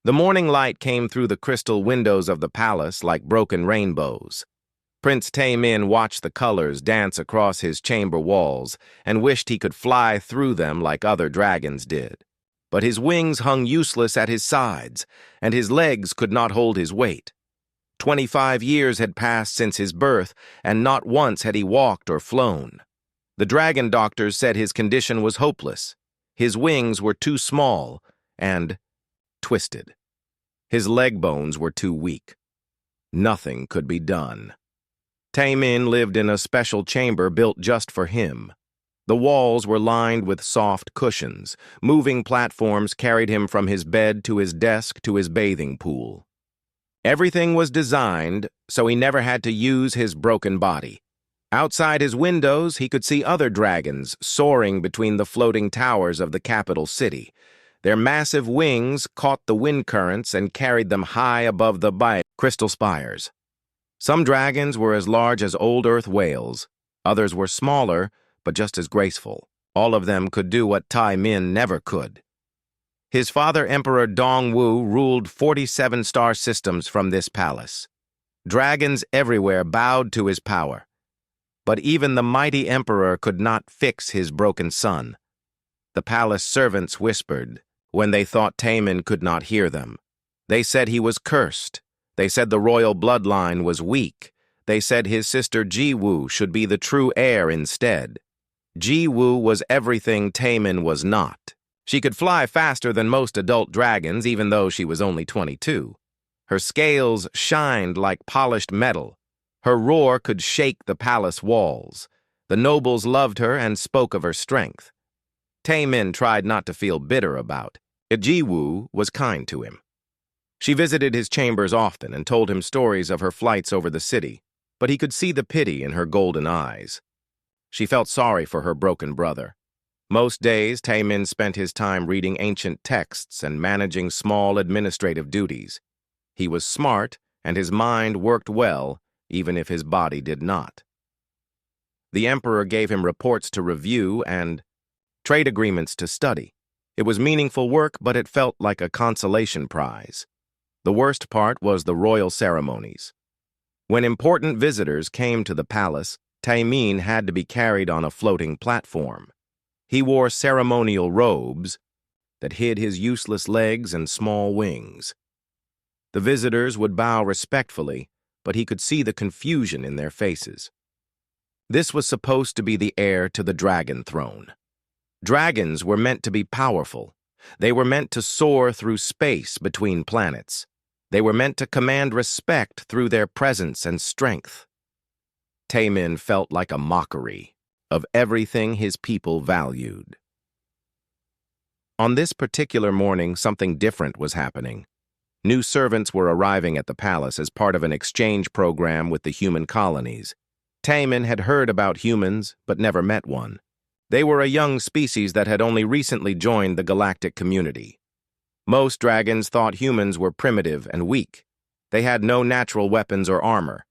The morning light came through the crystal windows of the palace like broken rainbows. Prince Taemin watched the colors dance across his chamber walls and wished he could fly through them like other dragons did. But his wings hung useless at his sides, and his legs could not hold his weight. 25 years had passed since his birth, and not once had he walked or flown. The dragon doctors said his condition was hopeless. His wings were too small and twisted. His leg bones were too weak. Nothing could be done. Taemin lived in a special chamber built just for him. The walls were lined with soft cushions. Moving platforms carried him from his bed to his desk to his bathing pool. Everything was designed so he never had to use his broken body. Outside his windows, he could see other dragons soaring between the floating towers of the capital city. Their massive wings caught the wind currents and carried them high above the crystal spires. Some dragons were as large as old earth whales. Others were smaller, but just as graceful. All of them could do what Taemin never could. His father, Emperor Dongwu, ruled 47 star systems from this palace. Dragons everywhere bowed to his power. But even the mighty emperor could not fix his broken son. The palace servants whispered when they thought Taemin could not hear them. They said he was cursed. They said the royal bloodline was weak. They said his sister Jiwoo should be the true heir instead. Jiwoo was everything Taemin was not. She could fly faster than most adult dragons, even though she was only 22. Her scales shined like polished metal. Her roar could shake the palace walls. The nobles loved her and spoke of her strength. Taemin tried not to feel bitter about it. Jiwoo was kind to him. She visited his chambers often and told him stories of her flights over the city, but he could see the pity in her golden eyes. She felt sorry for her broken brother. Most days, Taemin spent his time reading ancient texts and managing small administrative duties. He was smart, and his mind worked well, even if his body did not. The emperor gave him reports to review and trade agreements to study. It was meaningful work, but it felt like a consolation prize. The worst part was the royal ceremonies. When important visitors came to the palace, Taemin had to be carried on a floating platform. He wore ceremonial robes that hid his useless legs and small wings. The visitors would bow respectfully, but he could see the confusion in their faces. This was supposed to be the heir to the dragon throne. Dragons were meant to be powerful. They were meant to soar through space between planets. They were meant to command respect through their presence and strength. Taemin felt like a mockery of everything his people valued. On this particular morning, something different was happening. New servants were arriving at the palace as part of an exchange program with the human colonies. Taemin had heard about humans, but never met one. They were a young species that had only recently joined the galactic community. Most dragons thought humans were primitive and weak. They had no natural weapons or armor.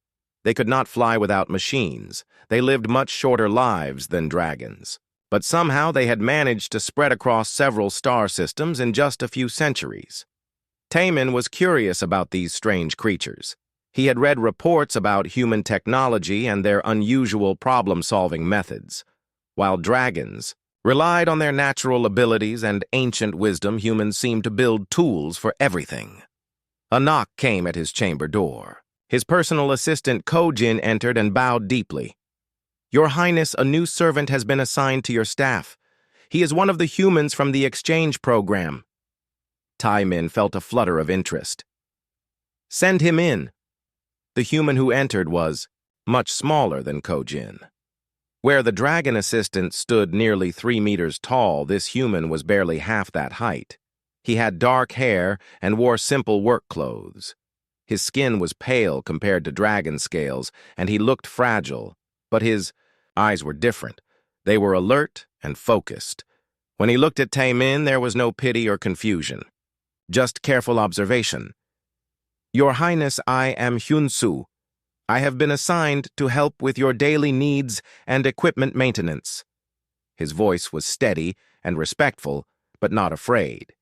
They could not fly without machines. They lived much shorter lives than dragons. But somehow they had managed to spread across several star systems in just a few centuries. Taemin was curious about these strange creatures. He had read reports about human technology and their unusual problem-solving methods. While dragons relied on their natural abilities and ancient wisdom, humans seemed to build tools for everything. A knock came at his chamber door. His personal assistant Kojin entered and bowed deeply. "Your Highness, a new servant has been assigned to your staff. He is one of the humans from the exchange program." Taemin felt a flutter of interest. "Send him in." The human who entered was much smaller than Kojin. Where the dragon assistant stood nearly 3 meters tall, this human was barely half that height. He had dark hair and wore simple work clothes. His skin was pale compared to dragon scales, and he looked fragile, but his eyes were different. They were alert and focused. When he looked at Taemin, there was no pity or confusion, just careful observation. "Your Highness, I am Hyunsu. I have been assigned to help with your daily needs and equipment maintenance." His voice was steady and respectful, but not afraid.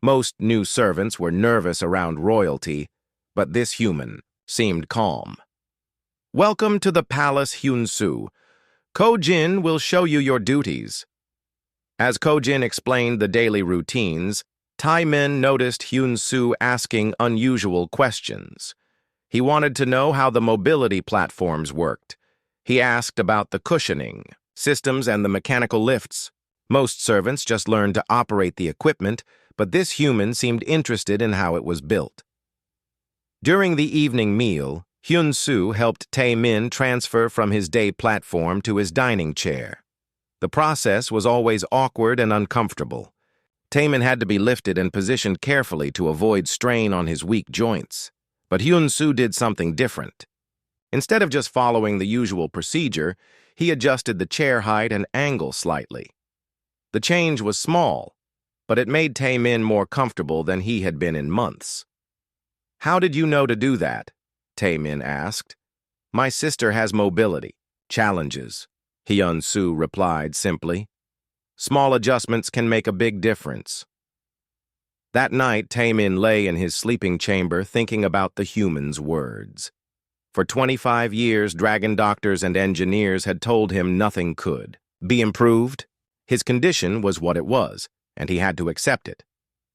Most new servants were nervous around royalty, but this human seemed calm. "Welcome to the palace, Hyun-soo. Ko-jin will show you your duties." As Ko-jin explained the daily routines, Tae-min noticed Hyun-soo asking unusual questions. He wanted to know how the mobility platforms worked. He asked about the cushioning, systems, and the mechanical lifts. Most servants just learned to operate the equipment, but this human seemed interested in how it was built. During the evening meal, Hyun-soo helped Tae-min transfer from his day platform to his dining chair. The process was always awkward and uncomfortable. Tae-min had to be lifted and positioned carefully to avoid strain on his weak joints. But Hyun-soo did something different. Instead of just following the usual procedure, he adjusted the chair height and angle slightly. The change was small, but it made Tae-min more comfortable than he had been in months. "How did you know to do that?" Tae-min asked. "My sister has mobility challenges," Hyun-soo replied simply. "Small adjustments can make a big difference." That night, Tae-min lay in his sleeping chamber thinking about the human's words. For 25 years, dragon doctors and engineers had told him nothing could be improved. His condition was what it was, and he had to accept it.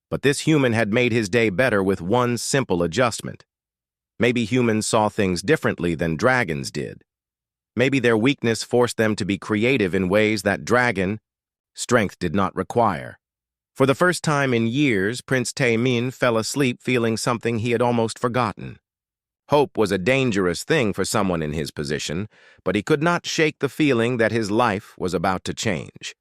But this human had made his day better with one simple adjustment. Maybe humans saw things differently than dragons did. Maybe their weakness forced them to be creative in ways that dragon strength did not require. For the first time in years, Prince Tae-min fell asleep feeling something he had almost forgotten. Hope was a dangerous thing for someone in his position, but he could not shake the feeling that his life was about to change.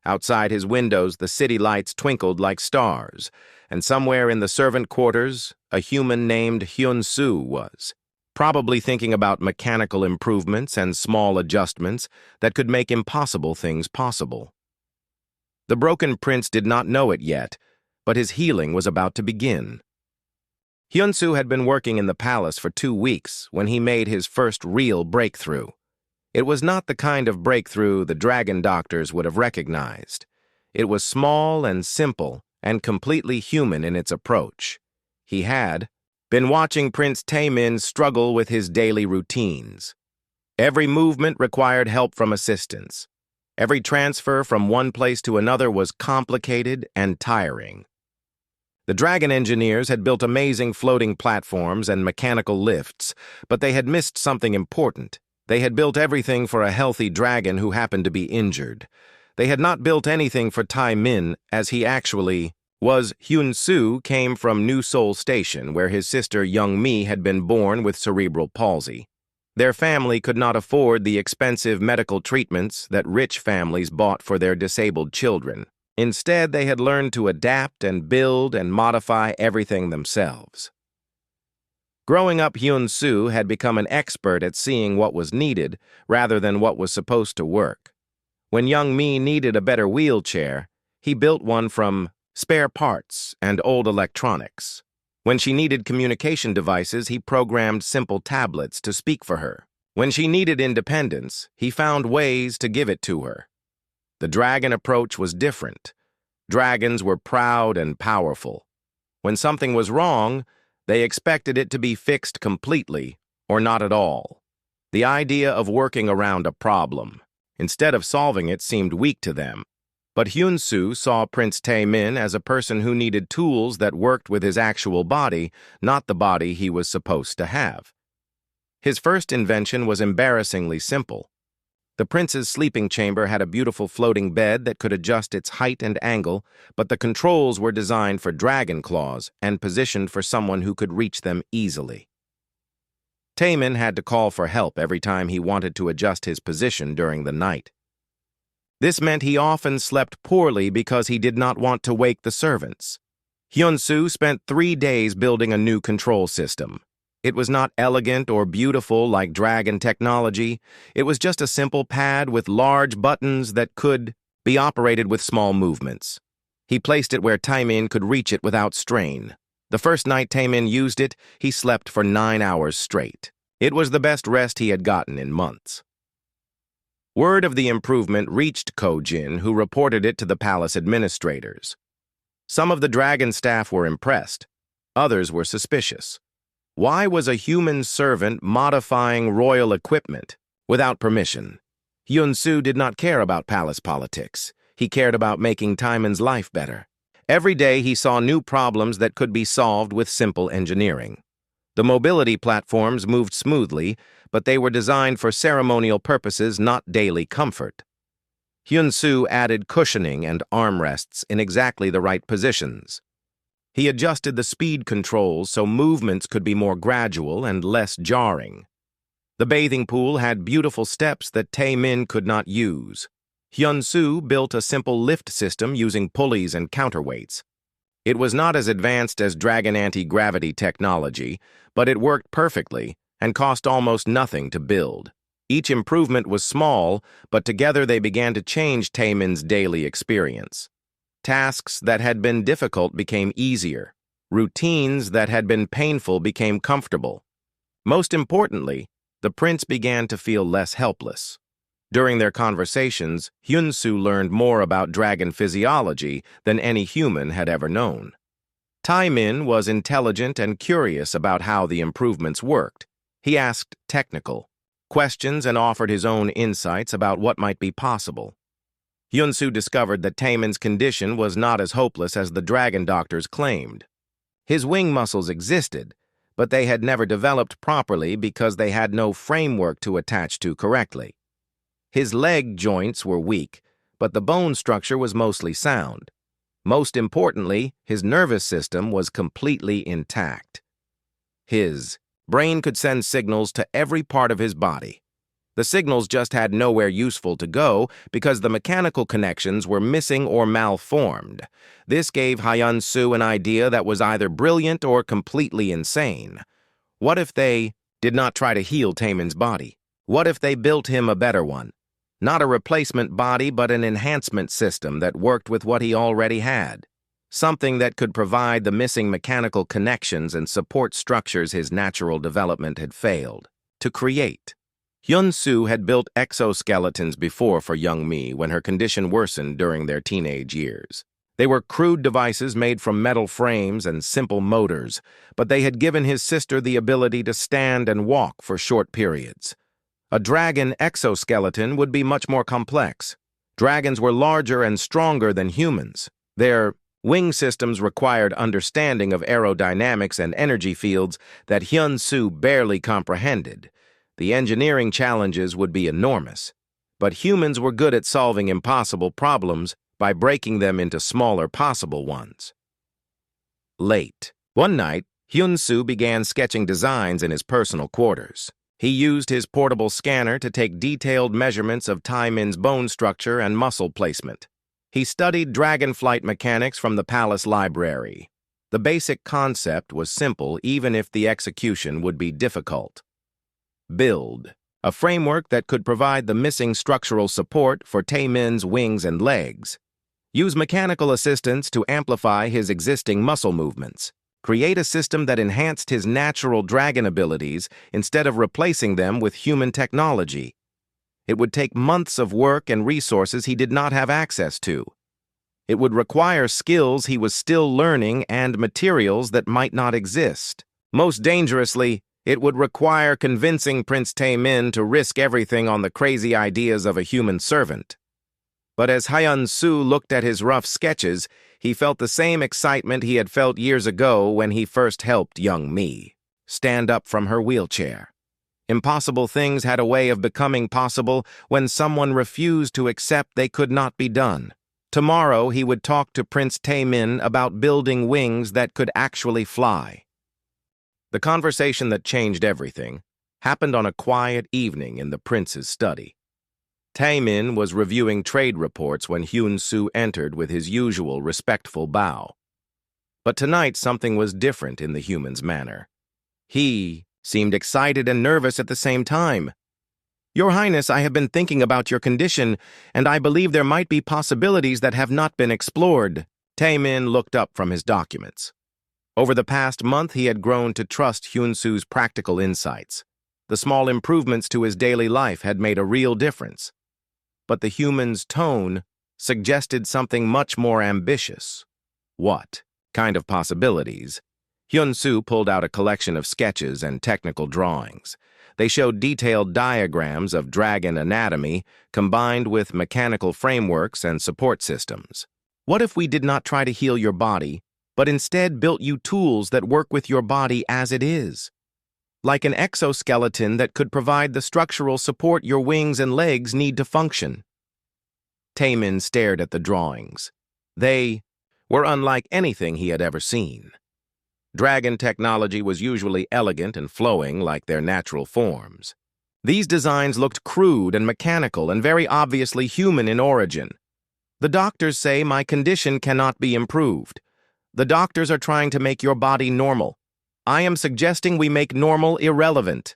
Outside his windows, the city lights twinkled like stars, and somewhere in the servant quarters, a human named Hyun-soo was, probably thinking about mechanical improvements and small adjustments that could make impossible things possible. The broken prince did not know it yet, but his healing was about to begin. Hyun-soo had been working in the palace for 2 weeks when he made his first real breakthrough. It was not the kind of breakthrough the dragon doctors would have recognized. It was small and simple and completely human in its approach. He had been watching Prince Tae-min struggle with his daily routines. Every movement required help from assistants. Every transfer from one place to another was complicated and tiring. The dragon engineers had built amazing floating platforms and mechanical lifts, but they had missed something important. They had built everything for a healthy dragon who happened to be injured. They had not built anything for Tae-min, as he actually was. Hyun-soo came from New Seoul Station, where his sister Young-mi had been born with cerebral palsy. Their family could not afford the expensive medical treatments that rich families bought for their disabled children. Instead, they had learned to adapt and build and modify everything themselves. Growing up, Hyun-soo had become an expert at seeing what was needed rather than what was supposed to work. When Young-mi needed a better wheelchair, he built one from spare parts and old electronics. When she needed communication devices, he programmed simple tablets to speak for her. When she needed independence, he found ways to give it to her. The dragon approach was different. Dragons were proud and powerful. When something was wrong, they expected it to be fixed completely or not at all. The idea of working around a problem, instead of solving it, seemed weak to them. But Hyun-soo saw Prince Tae-min as a person who needed tools that worked with his actual body, not the body he was supposed to have. His first invention was embarrassingly simple. The prince's sleeping chamber had a beautiful floating bed that could adjust its height and angle, but the controls were designed for dragon claws and positioned for someone who could reach them easily. Tae-min had to call for help every time he wanted to adjust his position during the night. This meant he often slept poorly because he did not want to wake the servants. Hyun-soo spent 3 days building a new control system. It was not elegant or beautiful like dragon technology. It was just a simple pad with large buttons that could be operated with small movements. He placed it where Tae-min could reach it without strain. The first night Tae-min used it, he slept for 9 hours straight. It was the best rest he had gotten in months. Word of the improvement reached Ko-jin, who reported it to the palace administrators. Some of the dragon staff were impressed. Others were suspicious. Why was a human servant modifying royal equipment without permission? Hyun-soo did not care about palace politics. He cared about making Taiman's life better. Every day he saw new problems that could be solved with simple engineering. The mobility platforms moved smoothly, but they were designed for ceremonial purposes, not daily comfort. Hyun-soo added cushioning and armrests in exactly the right positions. He adjusted the speed controls so movements could be more gradual and less jarring. The bathing pool had beautiful steps that Tae-min could not use. Hyun-soo built a simple lift system using pulleys and counterweights. It was not as advanced as Dragon anti-gravity technology, but it worked perfectly and cost almost nothing to build. Each improvement was small, but together they began to change Taemin's daily experience. Tasks that had been difficult became easier. Routines that had been painful became comfortable. Most importantly, the prince began to feel less helpless. During their conversations, Hyun-soo learned more about dragon physiology than any human had ever known. Tae-min was intelligent and curious about how the improvements worked. He asked technical questions and offered his own insights about what might be possible. Hyun-soo discovered that Taemin's condition was not as hopeless as the dragon doctors claimed. His wing muscles existed, but they had never developed properly because they had no framework to attach to correctly. His leg joints were weak, but the bone structure was mostly sound. Most importantly, his nervous system was completely intact. His brain could send signals to every part of his body. The signals just had nowhere useful to go because the mechanical connections were missing or malformed. This gave Hyun-soo an idea that was either brilliant or completely insane. What if they did not try to heal Taemin's body? What if they built him a better one? Not a replacement body, but an enhancement system that worked with what he already had. Something that could provide the missing mechanical connections and support structures his natural development had failed to create. Hyun-soo had built exoskeletons before for young Mi when her condition worsened during their teenage years. They were crude devices made from metal frames and simple motors, but they had given his sister the ability to stand and walk for short periods. A dragon exoskeleton would be much more complex. Dragons were larger and stronger than humans. Their wing systems required understanding of aerodynamics and energy fields that Hyun-soo barely comprehended. The engineering challenges would be enormous, but humans were good at solving impossible problems by breaking them into smaller possible ones. Late one night, Hyun-soo began sketching designs in his personal quarters. He used his portable scanner to take detailed measurements of Taemin's bone structure and muscle placement. He studied dragonflight mechanics from the palace library. The basic concept was simple, even if the execution would be difficult. Build a framework that could provide the missing structural support for Taemin's wings and legs. Use mechanical assistance to amplify his existing muscle movements. Create a system that enhanced his natural dragon abilities instead of replacing them with human technology. It would take months of work and resources he did not have access to. It would require skills he was still learning and materials that might not exist. Most dangerously, it would require convincing Prince Tae-min to risk everything on the crazy ideas of a human servant. But as Hyun-soo looked at his rough sketches, he felt the same excitement he had felt years ago when he first helped young Mi stand up from her wheelchair. Impossible things had a way of becoming possible when someone refused to accept they could not be done. Tomorrow he would talk to Prince Tae-min about building wings that could actually fly. The conversation that changed everything happened on a quiet evening in the prince's study. Tae-min was reviewing trade reports when Hyun-soo entered with his usual respectful bow. But tonight something was different in the human's manner. He seemed excited and nervous at the same time. "Your Highness, I have been thinking about your condition, and I believe there might be possibilities that have not been explored." Tae-min looked up from his documents. Over the past month, he had grown to trust Hyun-soo's practical insights. The small improvements to his daily life had made a real difference. But the human's tone suggested something much more ambitious. What kind of possibilities? Hyun-soo pulled out a collection of sketches and technical drawings. They showed detailed diagrams of dragon anatomy combined with mechanical frameworks and support systems. What if we did not try to heal your body, but instead built you tools that work with your body as it is? Like an exoskeleton that could provide the structural support your wings and legs need to function. Taemin stared at the drawings. They were unlike anything he had ever seen. Dragon technology was usually elegant and flowing like their natural forms. These designs looked crude and mechanical and very obviously human in origin. The doctors say my condition cannot be improved. The doctors are trying to make your body normal. I am suggesting we make normal irrelevant.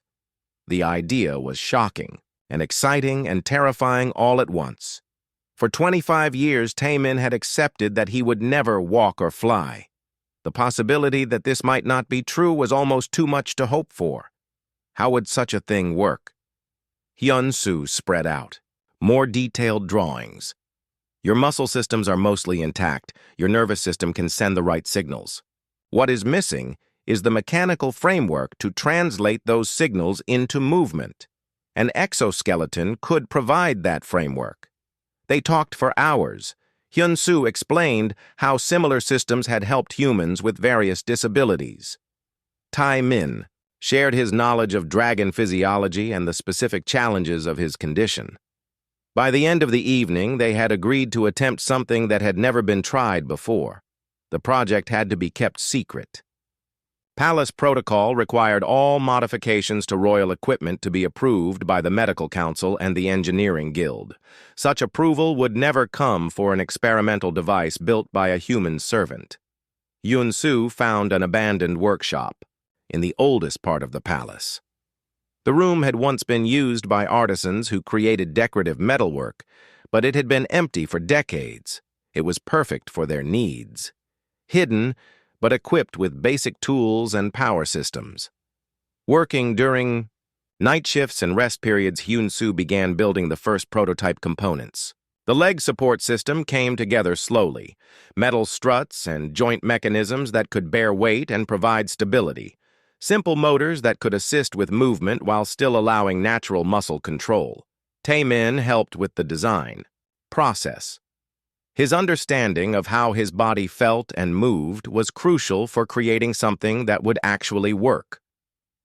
The idea was shocking and exciting and terrifying all at once. For 25 years, Taemin had accepted that he would never walk or fly. The possibility that this might not be true was almost too much to hope for. How would such a thing work? Hyun-soo spread out. More detailed drawings. Your muscle systems are mostly intact. Your nervous system can send the right signals. What is missing is the mechanical framework to translate those signals into movement. An exoskeleton could provide that framework. They talked for hours. Hyun-soo explained how similar systems had helped humans with various disabilities. Taemin shared his knowledge of dragon physiology and the specific challenges of his condition. By the end of the evening, they had agreed to attempt something that had never been tried before. The project had to be kept secret. Palace protocol required all modifications to royal equipment to be approved by the Medical Council and the Engineering Guild. Such approval would never come for an experimental device built by a human servant. Hyun-soo found an abandoned workshop in the oldest part of the palace. The room had once been used by artisans who created decorative metalwork, but it had been empty for decades. It was perfect for their needs. Hidden, but equipped with basic tools and power systems. Working during night shifts and rest periods, Hyun-soo began building the first prototype components. The leg support system came together slowly, metal struts and joint mechanisms that could bear weight and provide stability, simple motors that could assist with movement while still allowing natural muscle control. Taemin helped with the design process. His understanding of how his body felt and moved was crucial for creating something that would actually work.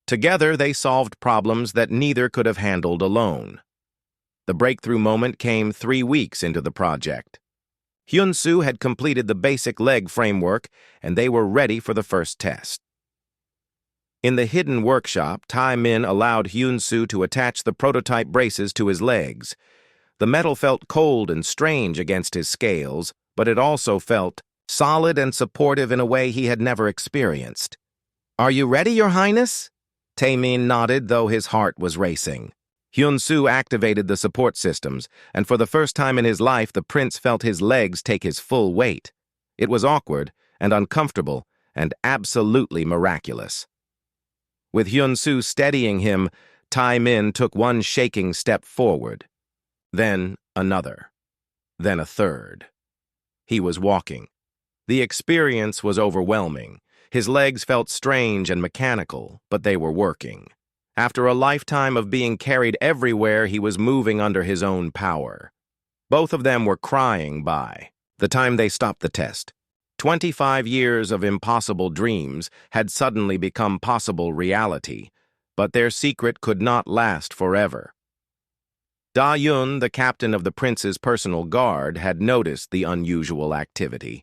Together, they solved problems that neither could have handled alone. The breakthrough moment came 3 weeks into the project. Hyun-soo had completed the basic leg framework, and they were ready for the first test. In the hidden workshop, Taemin allowed Hyun-soo to attach the prototype braces to his legs. The metal felt cold and strange against his scales, but it also felt solid and supportive in a way he had never experienced. "Are you ready, Your Highness?" Taemin nodded, though his heart was racing. Hyun-soo activated the support systems, and for the first time in his life, the prince felt his legs take his full weight. It was awkward and uncomfortable and absolutely miraculous. With Hyun-soo steadying him, Taemin took one shaking step forward. Then another. Then a third. He was walking. The experience was overwhelming. His legs felt strange and mechanical, but they were working. After a lifetime of being carried everywhere, he was moving under his own power. Both of them were crying by the time they stopped the test. 25 years of impossible dreams had suddenly become possible reality, but their secret could not last forever. Da-yun, the captain of the prince's personal guard, had noticed the unusual activity.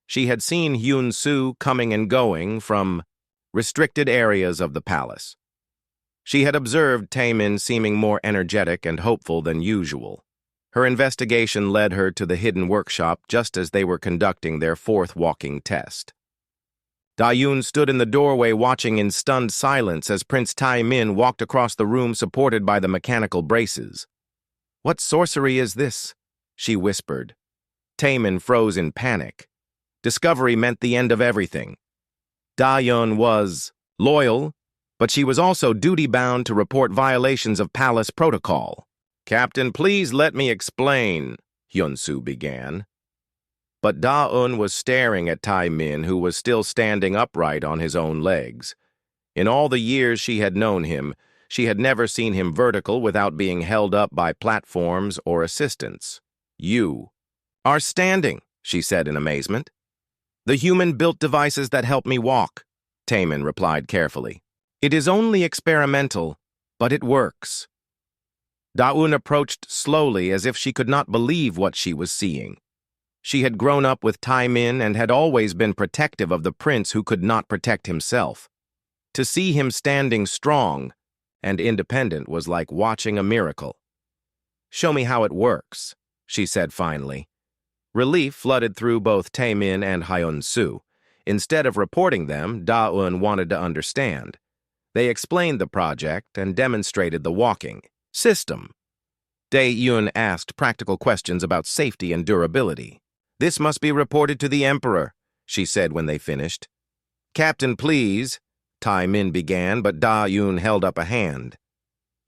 She had seen Hyun-soo coming and going from restricted areas of the palace. She had observed Taemin seeming more energetic and hopeful than usual. Her investigation led her to the hidden workshop just as they were conducting their fourth walking test. Da-yun stood in the doorway watching in stunned silence as Prince Taemin walked across the room supported by the mechanical braces. "What sorcery is this?" she whispered. Taemin froze in panic. Discovery meant the end of everything. Da-yun was loyal, but she was also duty-bound to report violations of palace protocol. "Captain, please let me explain," Hyun-soo began. But Da-un was staring at Tai Min, who was still standing upright on his own legs. In all the years she had known him, she had never seen him vertical without being held up by platforms or assistants. "You are standing," she said in amazement. "The human-built devices that help me walk," Taemin replied carefully. "It is only experimental, but it works." Da-un approached slowly as if she could not believe what she was seeing. She had grown up with Tai Min and had always been protective of the prince who could not protect himself. To see him standing strong and independent was like watching a miracle. "Show me how it works," she said finally. Relief flooded through both Taemin and Hyun-soo. Instead of reporting them, Da-un wanted to understand. They explained the project and demonstrated the walking system. Dae-yun asked practical questions about safety and durability. "This must be reported to the Emperor," she said when they finished. "Captain, please," Tai Min began, but Da-yun held up a hand.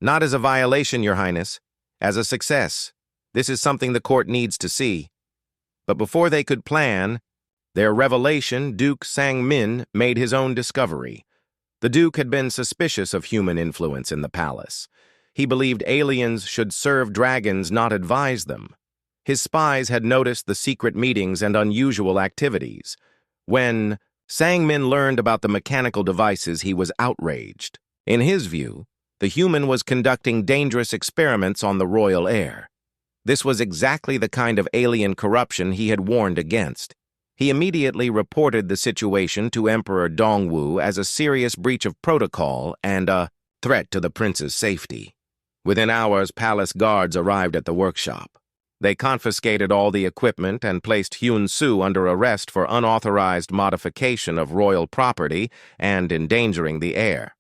"Not as a violation, Your Highness. As a success. This is something the court needs to see." But before they could plan their revelation, Duke Sang-min made his own discovery. The Duke had been suspicious of human influence in the palace. He believed aliens should serve dragons, not advise them. His spies had noticed the secret meetings and unusual activities. When Sang-min learned about the mechanical devices, he was outraged. In his view, the human was conducting dangerous experiments on the royal heir. This was exactly the kind of alien corruption he had warned against. He immediately reported the situation to Emperor Dongwu as a serious breach of protocol and a threat to the prince's safety. Within hours, palace guards arrived at the workshop. They confiscated all the equipment and placed Hyun-soo under arrest for unauthorized modification of royal property and endangering the heir.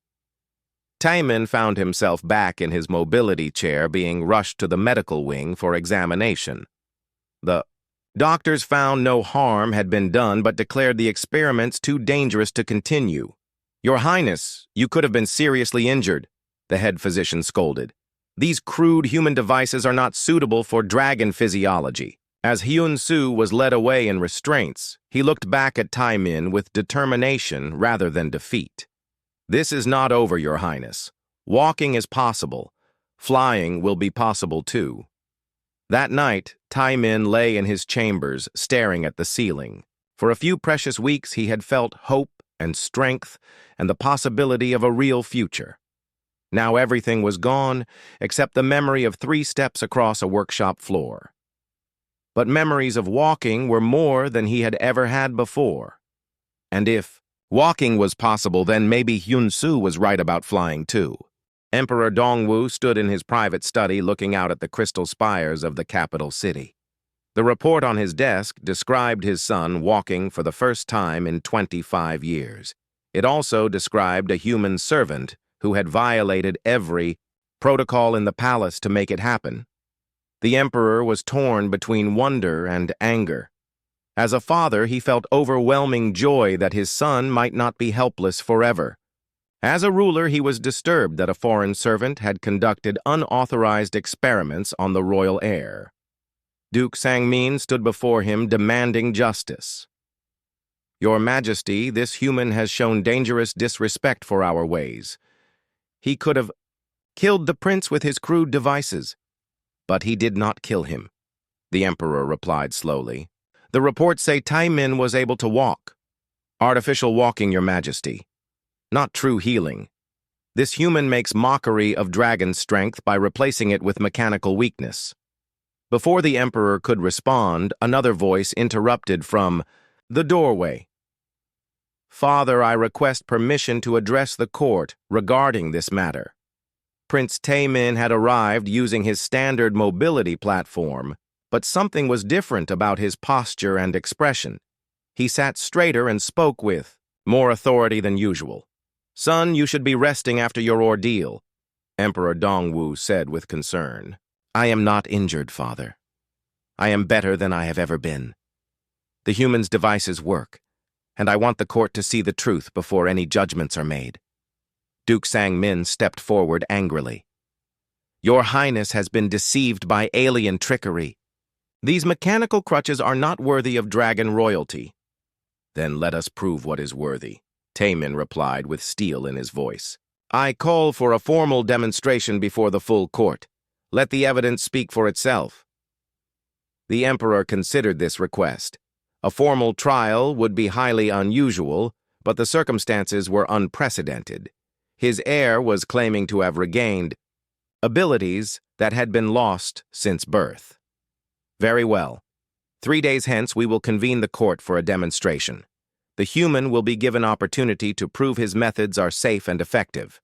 Taemin found himself back in his mobility chair being rushed to the medical wing for examination. The doctors found no harm had been done but declared the experiments too dangerous to continue. "Your Highness, you could have been seriously injured," the head physician scolded. "These crude human devices are not suitable for dragon physiology." As Hyun-soo was led away in restraints, he looked back at Taemin with determination rather than defeat. "This is not over, Your Highness. Walking is possible. Flying will be possible too." That night, Taemin lay in his chambers, staring at the ceiling. For a few precious weeks, he had felt hope and strength and the possibility of a real future. Now everything was gone, except the memory of 3 steps across a workshop floor. But memories of walking were more than he had ever had before. And if walking was possible, then maybe Hyun-soo was right about flying too. Emperor Dongwu stood in his private study looking out at the crystal spires of the capital city. The report on his desk described his son walking for the first time in 25 years. It also described a human servant who had violated every protocol in the palace to make it happen. The emperor was torn between wonder and anger. As a father, he felt overwhelming joy that his son might not be helpless forever. As a ruler, he was disturbed that a foreign servant had conducted unauthorized experiments on the royal heir. Duke Sang-min stood before him demanding justice. "Your Majesty, this human has shown dangerous disrespect for our ways. He could have killed the prince with his crude devices, but he did not kill him," the emperor replied slowly. "The reports say Taemin was able to walk. Artificial walking, Your Majesty. Not true healing. This human makes mockery of dragon strength by replacing it with mechanical weakness." Before the emperor could respond, another voice interrupted from the doorway. "Father, I request permission to address the court regarding this matter." Prince Taemin had arrived using his standard mobility platform, but something was different about his posture and expression. He sat straighter and spoke with more authority than usual. "Son, you should be resting after your ordeal," Emperor Dongwu said with concern. "I am not injured, Father. I am better than I have ever been. The human's devices work, and I want the court to see the truth before any judgments are made." Duke Sang-min stepped forward angrily. "Your Highness has been deceived by alien trickery. These mechanical crutches are not worthy of dragon royalty. Then let us prove what is worthy, Taemin replied with steel in his voice. I call for a formal demonstration before the full court. Let the evidence speak for itself. The emperor considered this request. A formal trial would be highly unusual, but the circumstances were unprecedented. His heir was claiming to have regained abilities that had been lost since birth. Very well. 3 days hence we will convene the court for a demonstration. The human will be given opportunity to prove his methods are safe and effective.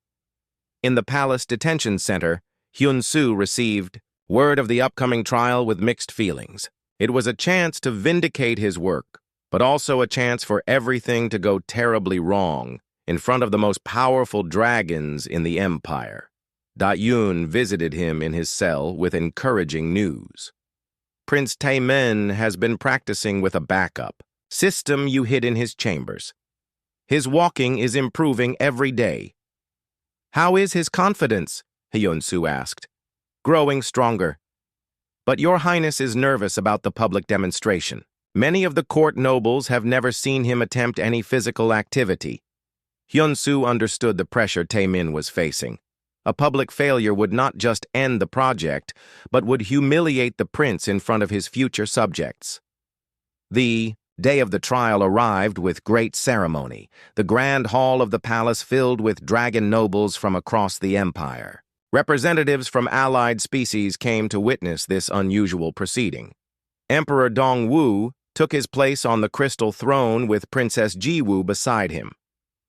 In the palace detention center, Hyun-soo received word of the upcoming trial with mixed feelings. It was a chance to vindicate his work, but also a chance for everything to go terribly wrong in front of the most powerful dragons in the empire. Da-yoon visited him in his cell with encouraging news. Prince Taemin has been practicing with a backup system you hid in his chambers. His walking is improving every day. How is his confidence? Hyun-soo asked. Growing stronger. But your highness is nervous about the public demonstration. Many of the court nobles have never seen him attempt any physical activity. Hyun-soo understood the pressure Taemin was facing. A public failure would not just end the project, but would humiliate the prince in front of his future subjects. The day of the trial arrived with great ceremony, the grand hall of the palace filled with dragon nobles from across the empire. Representatives from allied species came to witness this unusual proceeding. Emperor Dongwu took his place on the crystal throne with Princess Jiwoo beside him.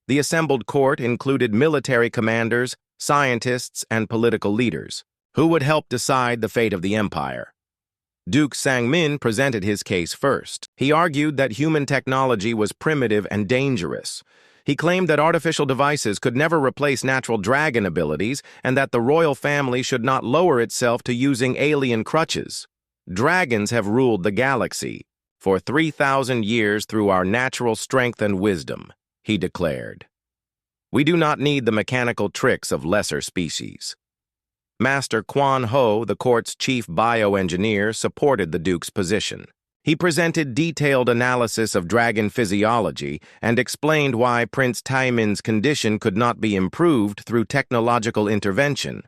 The assembled court included military commanders, scientists, and political leaders, who would help decide the fate of the empire. Duke Sangmin presented his case first. He argued that human technology was primitive and dangerous. He claimed that artificial devices could never replace natural dragon abilities and that the royal family should not lower itself to using alien crutches. Dragons have ruled the galaxy for 3,000 years through our natural strength and wisdom, he declared. We do not need the mechanical tricks of lesser species. Master Kwan Ho, the court's chief bioengineer, supported the Duke's position. He presented detailed analysis of dragon physiology and explained why Prince Taemin's condition could not be improved through technological intervention.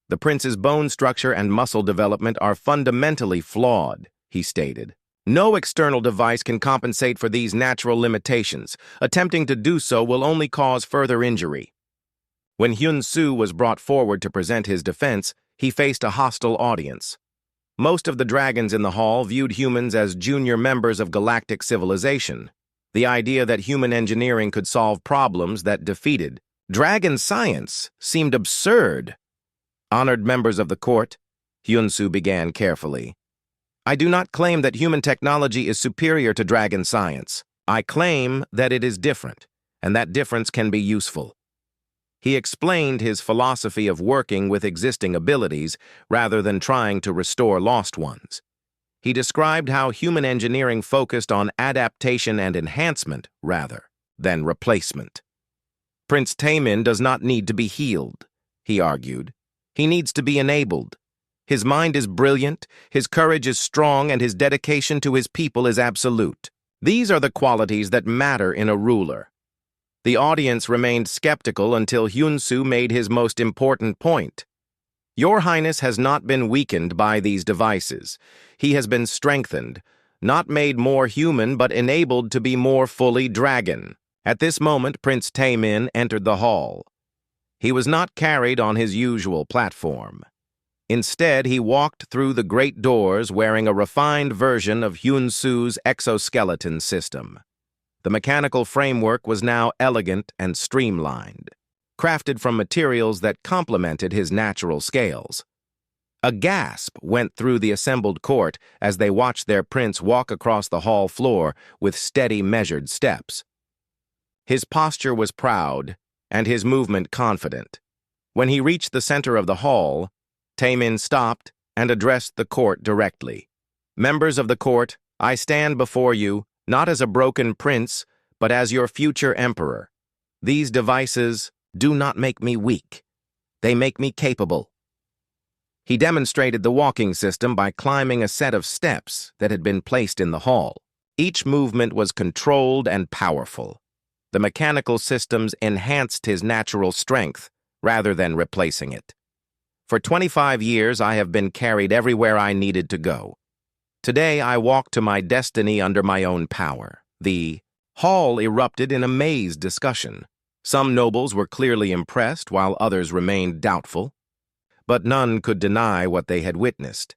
The prince's bone structure and muscle development are fundamentally flawed, he stated. No external device can compensate for these natural limitations. Attempting to do so will only cause further injury. When Hyun-soo was brought forward to present his defense, he faced a hostile audience. Most of the dragons in the hall viewed humans as junior members of galactic civilization. The idea that human engineering could solve problems that defeated dragon science seemed absurd. Honored members of the court, Hyun-soo began carefully. I do not claim that human technology is superior to dragon science. I claim that it is different, and that difference can be useful. He explained his philosophy of working with existing abilities rather than trying to restore lost ones. He described how human engineering focused on adaptation and enhancement rather than replacement. Prince Taemin does not need to be healed, he argued. He needs to be enabled. His mind is brilliant, his courage is strong, and his dedication to his people is absolute. These are the qualities that matter in a ruler. The audience remained skeptical until Hyun-soo made his most important point. Your Highness has not been weakened by these devices. He has been strengthened, not made more human but enabled to be more fully dragon. At this moment, Prince Taemin entered the hall. He was not carried on his usual platform. Instead, he walked through the great doors wearing a refined version of Hyun-soo's exoskeleton system. The mechanical framework was now elegant and streamlined, crafted from materials that complemented his natural scales. A gasp went through the assembled court as they watched their prince walk across the hall floor with steady, measured steps. His posture was proud, and his movement confident. When he reached the center of the hall, Taemin stopped and addressed the court directly. Members of the court, I stand before you, not as a broken prince, but as your future emperor. These devices do not make me weak. They make me capable. He demonstrated the walking system by climbing a set of steps that had been placed in the hall. Each movement was controlled and powerful. The mechanical systems enhanced his natural strength rather than replacing it. For 25 years, I have been carried everywhere I needed to go. Today, I walk to my destiny under my own power. The hall erupted in amazed discussion. Some nobles were clearly impressed, while others remained doubtful. But none could deny what they had witnessed.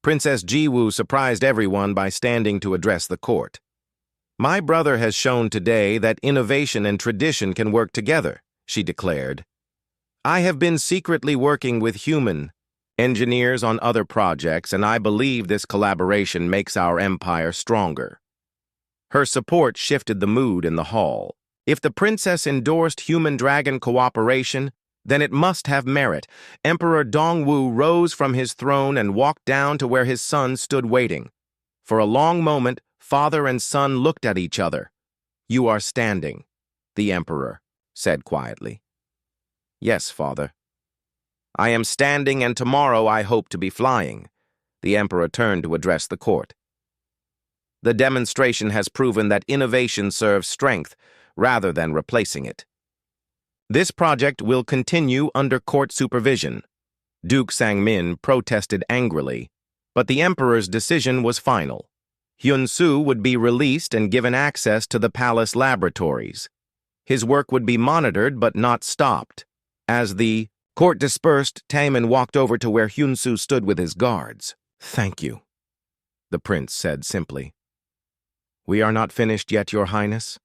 Princess Jiwoo surprised everyone by standing to address the court. "My brother has shown today that innovation and tradition can work together," she declared. "I have been secretly working with human engineers on other projects, and I believe this collaboration makes our empire stronger." Her support shifted the mood in the hall. If the princess endorsed human-dragon cooperation, then it must have merit. Emperor Dongwu rose from his throne and walked down to where his son stood waiting. For a long moment, father and son looked at each other. "You are standing," the emperor said quietly. "Yes, father." "I am standing, and tomorrow I hope to be flying." The emperor turned to address the court. "The demonstration has proven that innovation serves strength rather than replacing it. This project will continue under court supervision." Duke Sangmin protested angrily, but the emperor's decision was final. Hyun-soo would be released and given access to the palace laboratories. His work would be monitored but not stopped. As the court dispersed, Taemin walked over to where Hyun-soo stood with his guards. "Thank you," the prince said simply. "We are not finished yet, Your Highness."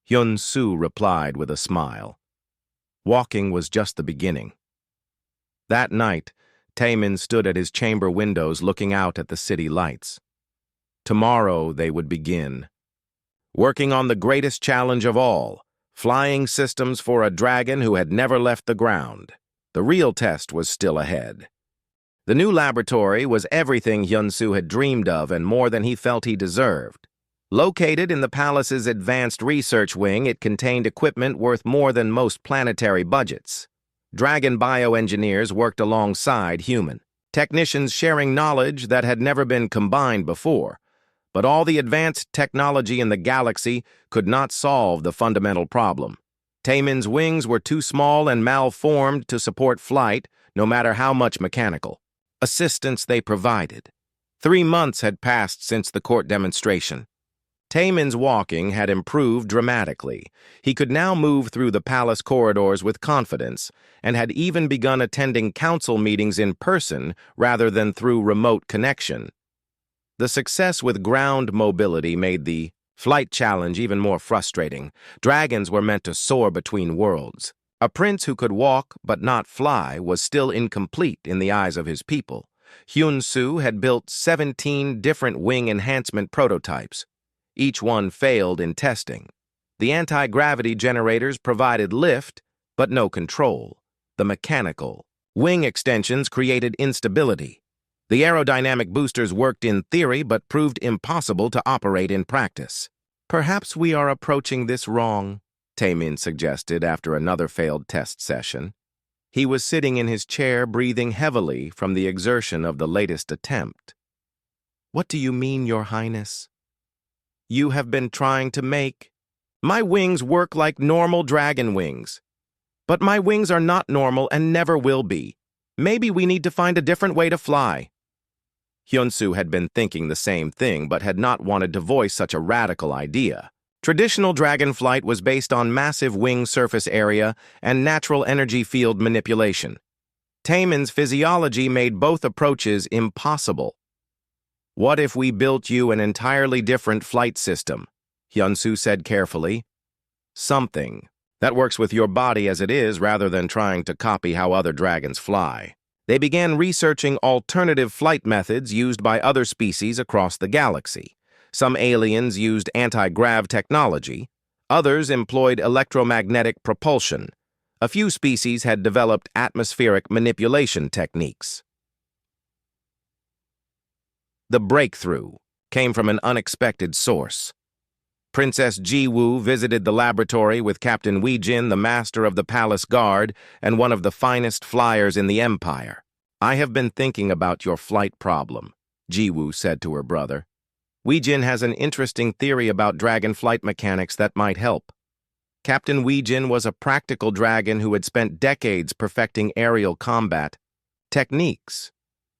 Hyun-soo replied with a smile. Walking was just the beginning. That night, Taemin stood at his chamber windows looking out at the city lights. Tomorrow they would begin. Working on the greatest challenge of all, flying systems for a dragon who had never left the ground. The real test was still ahead. The new laboratory was everything Hyun-soo had dreamed of and more than he felt he deserved. Located in the palace's advanced research wing, it contained equipment worth more than most planetary budgets. Dragon bioengineers worked alongside human technicians, sharing knowledge that had never been combined before. But all the advanced technology in the galaxy could not solve the fundamental problem. Taemin's wings were too small and malformed to support flight, no matter how much mechanical assistance they provided. 3 months had passed since the court demonstration. Taemin's walking had improved dramatically. He could now move through the palace corridors with confidence and had even begun attending council meetings in person rather than through remote connection. The success with ground mobility made the flight challenge even more frustrating. Dragons were meant to soar between worlds. A prince who could walk but not fly was still incomplete in the eyes of his people. Hyun-soo had built 17 different wing enhancement prototypes. Each one failed in testing. The anti-gravity generators provided lift, but no control. The mechanical wing extensions created instability. The aerodynamic boosters worked in theory but proved impossible to operate in practice. "Perhaps we are approaching this wrong," Taemin suggested after another failed test session. He was sitting in his chair, breathing heavily from the exertion of the latest attempt. "What do you mean, Your Highness?" "You have been trying to make my wings work like normal dragon wings. But my wings are not normal and never will be. Maybe we need to find a different way to fly." Hyun-soo had been thinking the same thing but had not wanted to voice such a radical idea. Traditional dragon flight was based on massive wing surface area and natural energy field manipulation. Taemin's physiology made both approaches impossible. "What if we built you an entirely different flight system?" Hyun-soo said carefully. "Something that works with your body as it is rather than trying to copy how other dragons fly." They began researching alternative flight methods used by other species across the galaxy. Some aliens used anti-grav technology. Others employed electromagnetic propulsion. A few species had developed atmospheric manipulation techniques. The breakthrough came from an unexpected source. Princess Jiwoo visited the laboratory with Captain Weijin, the master of the palace guard and one of the finest flyers in the empire. I have been thinking about your flight problem, Jiwoo said to her brother. Weijin has an interesting theory about dragon flight mechanics that might help. Captain Weijin was a practical dragon who had spent decades perfecting aerial combat techniques.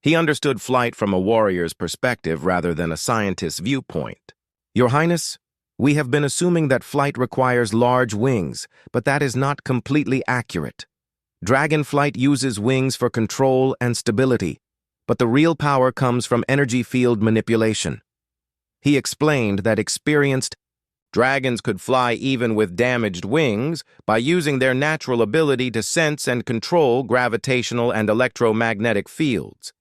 He understood flight from a warrior's perspective rather than a scientist's viewpoint. Your Highness, we have been assuming that flight requires large wings, but that is not completely accurate. Dragon flight uses wings for control and stability, but the real power comes from energy field manipulation. He explained that experienced dragons could fly even with damaged wings by using their natural ability to sense and control gravitational and electromagnetic fields.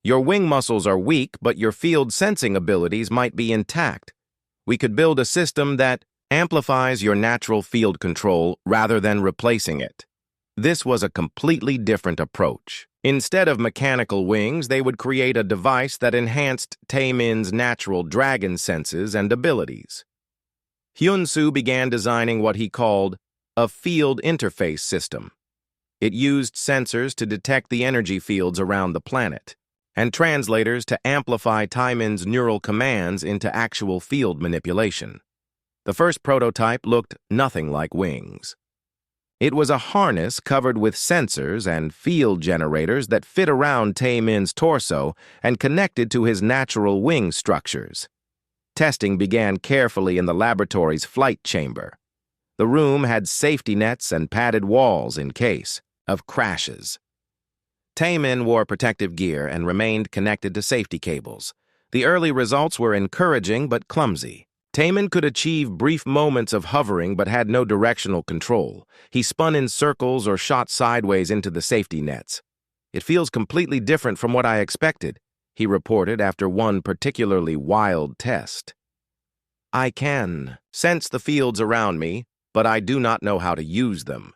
Your wing muscles are weak, but your field sensing abilities might be intact. We could build a system that amplifies your natural field control rather than replacing it. This was a completely different approach. Instead of mechanical wings, they would create a device that enhanced Taemin's natural dragon senses and abilities. Hyun-soo began designing what he called a field interface system. It used sensors to detect the energy fields around the planet, and translators to amplify Taemin's neural commands into actual field manipulation. The first prototype looked nothing like wings. It was a harness covered with sensors and field generators that fit around Taemin's torso and connected to his natural wing structures. Testing began carefully in the laboratory's flight chamber. The room had safety nets and padded walls in case of crashes. Taemin wore protective gear and remained connected to safety cables. The early results were encouraging but clumsy. Taemin could achieve brief moments of hovering but had no directional control. He spun in circles or shot sideways into the safety nets. It feels completely different from what I expected, he reported after one particularly wild test. I can sense the fields around me, but I do not know how to use them.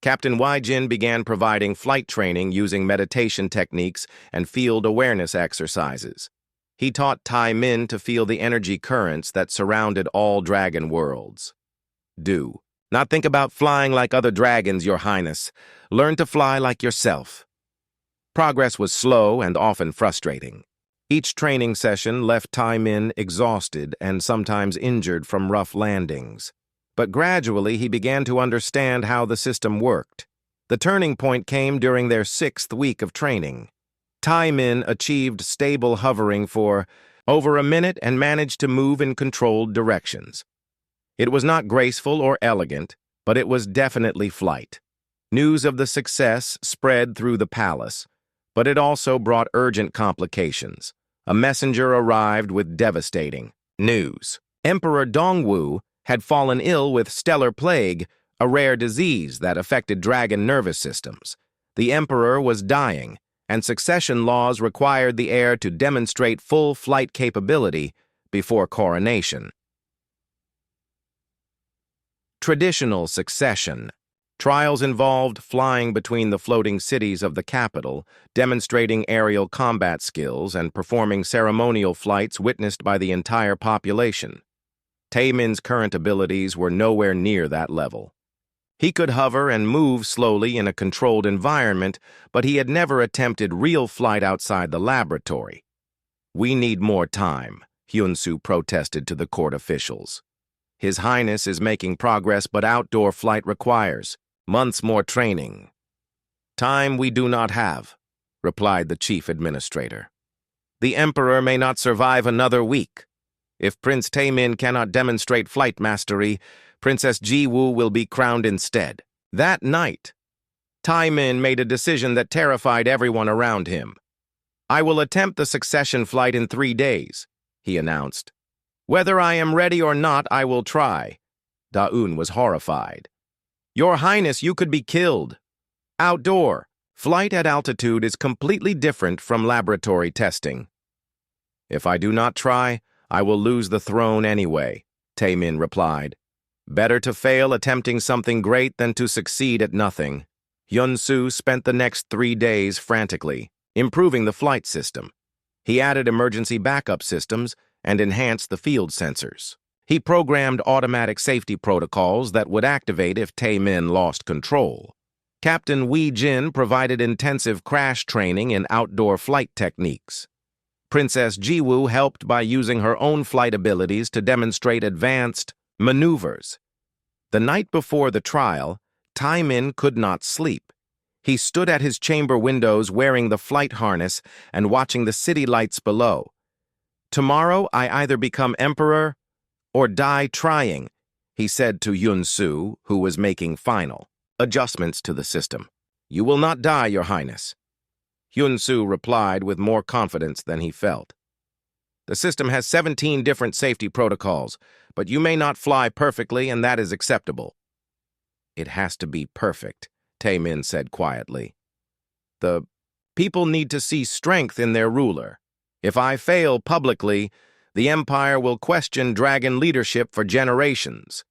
Captain Weijin began providing flight training using meditation techniques and field awareness exercises. He taught Taemin to feel the energy currents that surrounded all dragon worlds. Do not think about flying like other dragons, Your Highness. Learn to fly like yourself. Progress was slow and often frustrating. Each training session left Taemin exhausted and sometimes injured from rough landings. But gradually he began to understand how the system worked. The turning point came during their 6th week of training. Taemin achieved stable hovering for over a minute and managed to move in controlled directions. It was not graceful or elegant, but it was definitely flight. News of the success spread through the palace, but it also brought urgent complications. A messenger arrived with devastating news. Emperor Dongwu had fallen ill with stellar plague, a rare disease that affected dragon nervous systems. The emperor was dying, and succession laws required the heir to demonstrate full flight capability before coronation. Traditional succession. Trials involved flying between the floating cities of the capital, demonstrating aerial combat skills, and performing ceremonial flights witnessed by the entire population. Taemin's current abilities were nowhere near that level. He could hover and move slowly in a controlled environment, but he had never attempted real flight outside the laboratory. We need more time, Hyun-soo protested to the court officials. His Highness is making progress, but outdoor flight requires months more training. Time we do not have, replied the chief administrator. The emperor may not survive another week. If Prince Taemin cannot demonstrate flight mastery, Princess Jiwoo will be crowned instead. That night, Taemin made a decision that terrified everyone around him. I will attempt the succession flight in 3 days, he announced. Whether I am ready or not, I will try. Da-eun was horrified. Your Highness, you could be killed. Outdoor, flight at altitude is completely different from laboratory testing. If I do not try, I will lose the throne anyway, Taemin replied. Better to fail attempting something great than to succeed at nothing. Hyun-soo spent the next 3 days frantically, improving the flight system. He added emergency backup systems and enhanced the field sensors. He programmed automatic safety protocols that would activate if Taemin lost control. Captain Wee Jin provided intensive crash training in outdoor flight techniques. Princess Jiwoo helped by using her own flight abilities to demonstrate advanced maneuvers. The night before the trial, Tai-min could not sleep. He stood at his chamber windows wearing the flight harness and watching the city lights below. "Tomorrow I either become emperor or die trying," he said to Yun-Su, who was making final adjustments to the system. "You will not die, Your Highness." Yun-Su replied with more confidence than he felt. "The system has 17 different safety protocols, but you may not fly perfectly, and that is acceptable." "It has to be perfect," Tai-min said quietly. "The people need to see strength in their ruler. If I fail publicly, the Empire will question dragon leadership for generations."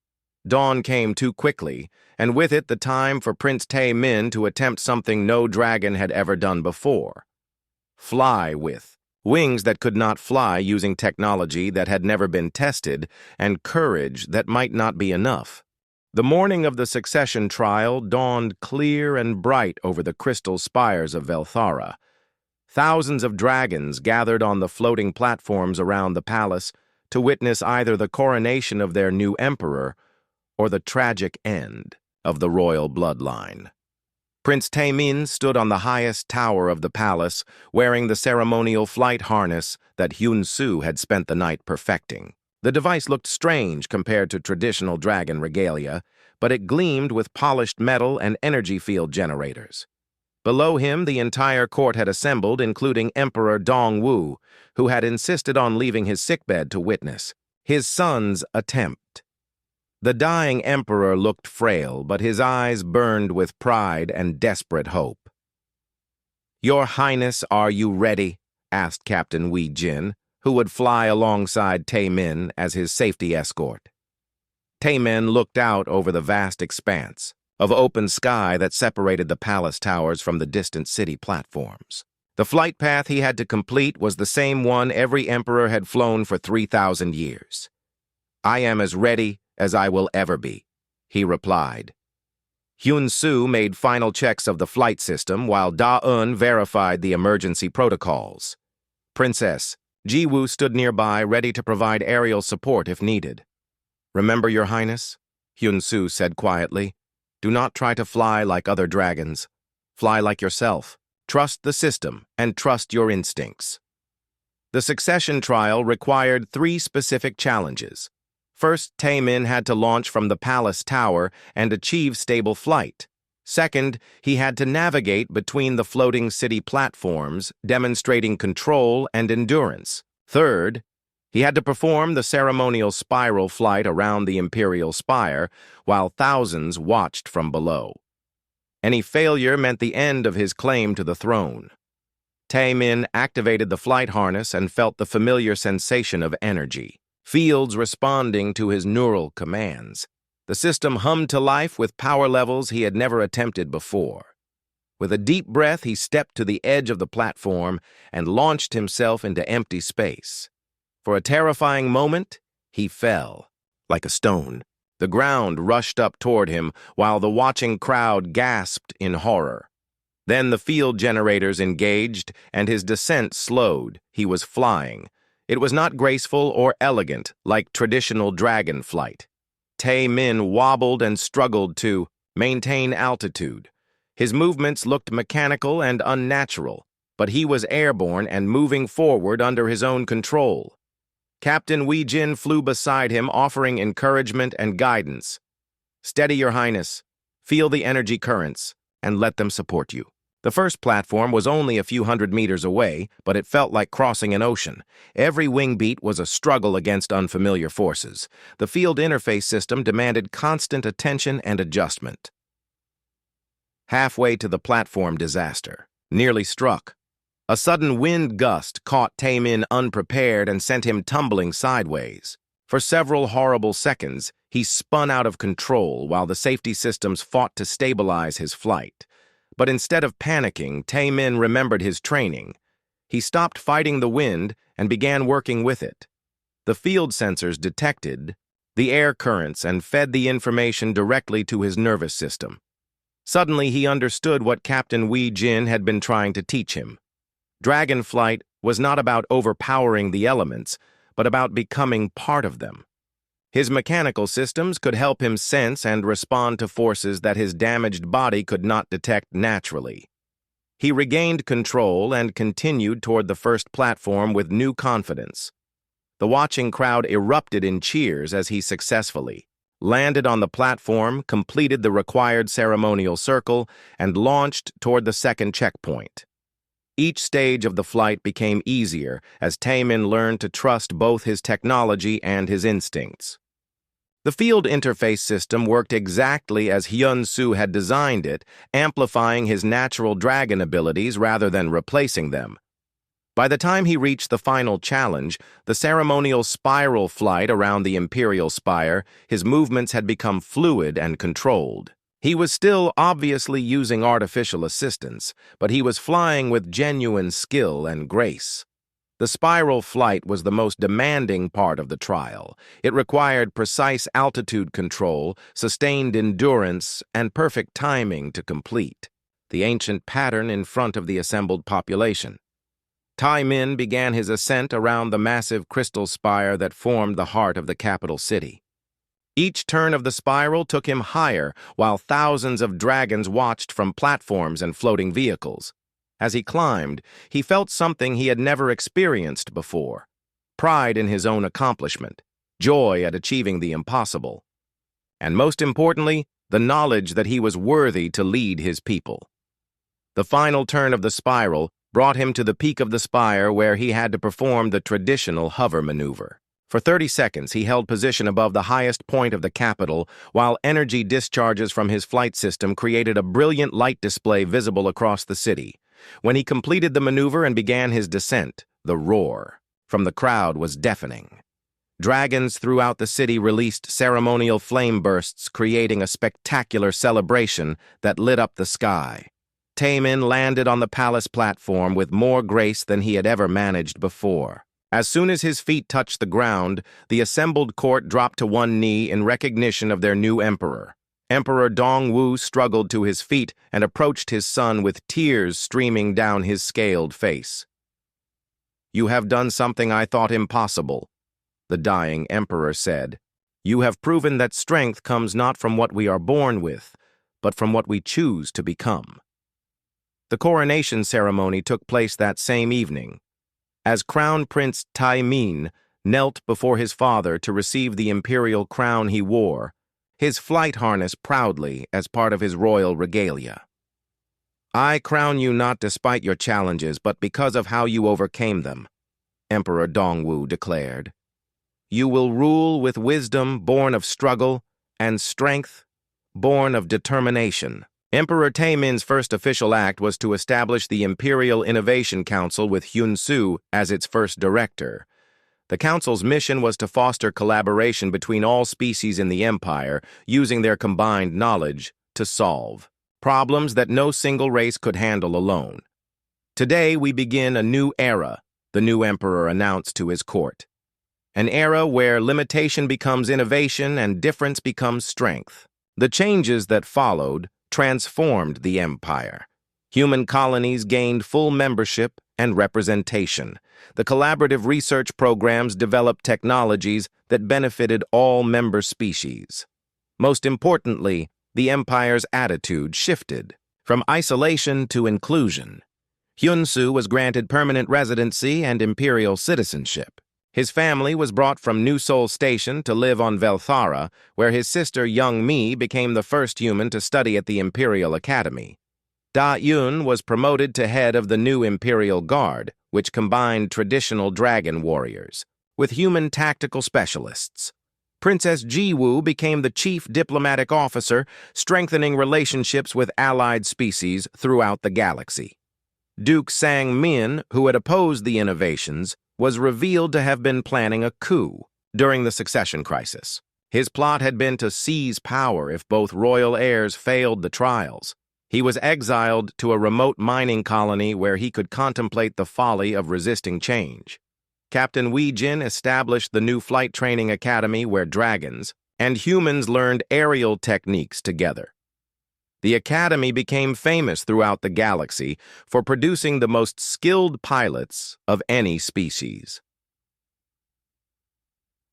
Dawn came too quickly, and with it the time for Prince Tai-min to attempt something no dragon had ever done before. Fly with wings that could not fly using technology that had never been tested, and courage that might not be enough. The morning of the succession trial dawned clear and bright over the crystal spires of Velthara. Thousands of dragons gathered on the floating platforms around the palace to witness either the coronation of their new emperor or the tragic end of the royal bloodline. Prince Tai-min stood on the highest tower of the palace, wearing the ceremonial flight harness that Yun-Su had spent the night perfecting. The device looked strange compared to traditional dragon regalia, but it gleamed with polished metal and energy field generators. Below him, the entire court had assembled, including Emperor Dongwu, who had insisted on leaving his sickbed to witness his son's attempt. The dying emperor looked frail, but his eyes burned with pride and desperate hope. "Your Highness, are you ready?" asked Captain Wee Jin, who would fly alongside Tai-min as his safety escort. Tai-min looked out over the vast expanse of open sky that separated the palace towers from the distant city platforms. The flight path he had to complete was the same one every emperor had flown for 3,000 years. "I am as ready as I will ever be," he replied. Yun-Su made final checks of the flight system while Da-eun verified the emergency protocols. Princess Jiwoo stood nearby, ready to provide aerial support if needed. "Remember, Your Highness," Yun-Su said quietly, "do not try to fly like other dragons. Fly like yourself. Trust the system and trust your instincts." The succession trial required 3 specific challenges. First, Tai-min had to launch from the palace tower and achieve stable flight. Second, he had to navigate between the floating city platforms, demonstrating control and endurance. Third, he had to perform the ceremonial spiral flight around the imperial spire while thousands watched from below. Any failure meant the end of his claim to the throne. Tai-min activated the flight harness and felt the familiar sensation of energy, fields responding to his neural commands. The system hummed to life with power levels he had never attempted before. With a deep breath, he stepped to the edge of the platform and launched himself into empty space. For a terrifying moment, he fell like a stone. The ground rushed up toward him while the watching crowd gasped in horror. Then the field generators engaged and his descent slowed. He was flying. It was not graceful or elegant like traditional dragon flight. Tai-min wobbled and struggled to maintain altitude. His movements looked mechanical and unnatural, but he was airborne and moving forward under his own control. Captain Wee Jin flew beside him, offering encouragement and guidance. "Steady, Your Highness. Feel the energy currents, and let them support you." The first platform was only a few hundred meters away, but it felt like crossing an ocean. Every wing beat was a struggle against unfamiliar forces. The field interface system demanded constant attention and adjustment. Halfway to the platform, disaster nearly struck. A sudden wind gust caught Tai-min unprepared and sent him tumbling sideways. For several horrible seconds, he spun out of control while the safety systems fought to stabilize his flight. But instead of panicking, Tai-min remembered his training. He stopped fighting the wind and began working with it. The field sensors detected the air currents and fed the information directly to his nervous system. Suddenly, he understood what Captain Wee Jin had been trying to teach him. Dragonflight was not about overpowering the elements, but about becoming part of them. His mechanical systems could help him sense and respond to forces that his damaged body could not detect naturally. He regained control and continued toward the first platform with new confidence. The watching crowd erupted in cheers as he successfully landed on the platform, completed the required ceremonial circle, and launched toward the second checkpoint. Each stage of the flight became easier as Taemin learned to trust both his technology and his instincts. The field interface system worked exactly as Hyun-Soo had designed it, amplifying his natural dragon abilities rather than replacing them. By the time he reached the final challenge, the ceremonial spiral flight around the Imperial Spire, his movements had become fluid and controlled. He was still obviously using artificial assistance, but he was flying with genuine skill and grace. The spiral flight was the most demanding part of the trial. It required precise altitude control, sustained endurance, and perfect timing to complete. The ancient pattern in front of the assembled population. Taemin began his ascent around the massive crystal spire that formed the heart of the capital city. Each turn of the spiral took him higher, while thousands of dragons watched from platforms and floating vehicles. As he climbed, he felt something he had never experienced before: pride in his own accomplishment, joy at achieving the impossible, and most importantly, the knowledge that he was worthy to lead his people. The final turn of the spiral brought him to the peak of the spire where he had to perform the traditional hover maneuver. For 30 seconds, he held position above the highest point of the capital, while energy discharges from his flight system created a brilliant light display visible across the city. When he completed the maneuver and began his descent, the roar from the crowd was deafening. Dragons throughout the city released ceremonial flame bursts, creating a spectacular celebration that lit up the sky. Taemin landed on the palace platform with more grace than he had ever managed before. As soon as his feet touched the ground, the assembled court dropped to one knee in recognition of their new emperor. Emperor Dongwu struggled to his feet and approached his son with tears streaming down his scaled face. "You have done something I thought impossible," the dying emperor said. "You have proven that strength comes not from what we are born with, but from what we choose to become." The coronation ceremony took place that same evening. As Crown Prince Taemin knelt before his father to receive the imperial crown he wore, his flight harness proudly as part of his royal regalia. "I crown you not despite your challenges, but because of how you overcame them," Emperor Dongwu declared. "You will rule with wisdom born of struggle and strength born of determination." Emperor Taemin's first official act was to establish the Imperial Innovation Council with Hyun-Soo as its first director. The council's mission was to foster collaboration between all species in the empire, using their combined knowledge to solve problems that no single race could handle alone. "Today we begin a new era," the new emperor announced to his court. "An era where limitation becomes innovation and difference becomes strength." The changes that followed transformed the empire. Human colonies gained full membership and representation. The collaborative research programs developed technologies that benefited all member species. Most importantly, the empire's attitude shifted from isolation to inclusion. Hyun-Soo was granted permanent residency and imperial citizenship. His family was brought from New Seoul Station to live on Velthara, where his sister Young-mi became the first human to study at the Imperial Academy. Da-Yun was promoted to head of the new Imperial Guard, which combined traditional dragon warriors with human tactical specialists. Princess Ji-woo became the chief diplomatic officer, strengthening relationships with allied species throughout the galaxy. Duke Sang-min, who had opposed the innovations, was revealed to have been planning a coup during the succession crisis. His plot had been to seize power if both royal heirs failed the trials. He was exiled to a remote mining colony where he could contemplate the folly of resisting change. Captain Wee Jin established the new flight training academy where dragons and humans learned aerial techniques together. The Academy became famous throughout the galaxy for producing the most skilled pilots of any species.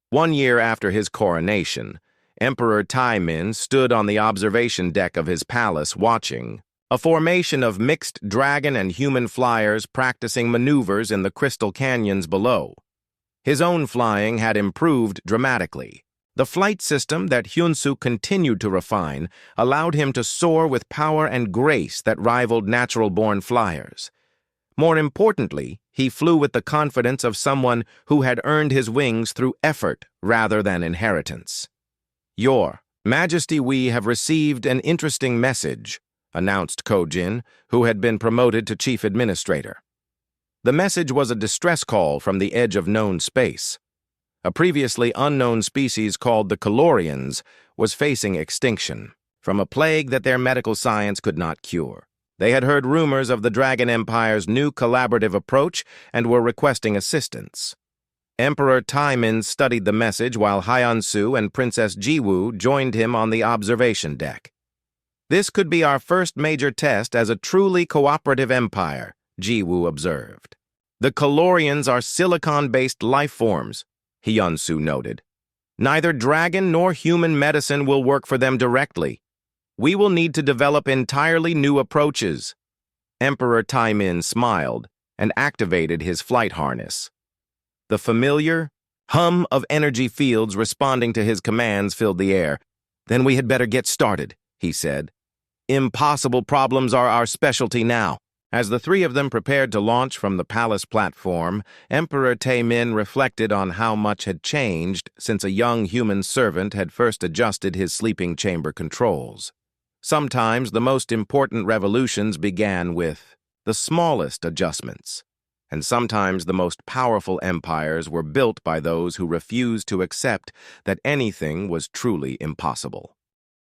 1 year after his coronation, Emperor Taimin stood on the observation deck of his palace watching a formation of mixed dragon and human flyers practicing maneuvers in the crystal canyons below. His own flying had improved dramatically. The flight system that Hyunsu continued to refine allowed him to soar with power and grace that rivaled natural-born flyers. More importantly, he flew with the confidence of someone who had earned his wings through effort rather than inheritance. "Your Majesty, we have received an interesting message," announced Kojin, who had been promoted to chief administrator. The message was a distress call from the edge of known space. A previously unknown species called the Calorians was facing extinction from a plague that their medical science could not cure. They had heard rumors of the Dragon Empire's new collaborative approach and were requesting assistance. Emperor Taimin studied the message while Hyunsu and Princess Jiwoo joined him on the observation deck. "This could be our first major test as a truly cooperative empire," Jiwoo observed. "The Calorians are silicon-based life forms," Hyunsu noted. "Neither dragon nor human medicine will work for them directly. We will need to develop entirely new approaches." Emperor Taimin smiled and activated his flight harness. The familiar hum of energy fields responding to his commands filled the air. "Then we had better get started," he said. "Impossible problems are our specialty now." As the three of them prepared to launch from the palace platform, Emperor Taimin reflected on how much had changed since a young human servant had first adjusted his sleeping chamber controls. Sometimes the most important revolutions began with the smallest adjustments, and sometimes the most powerful empires were built by those who refused to accept that anything was truly impossible.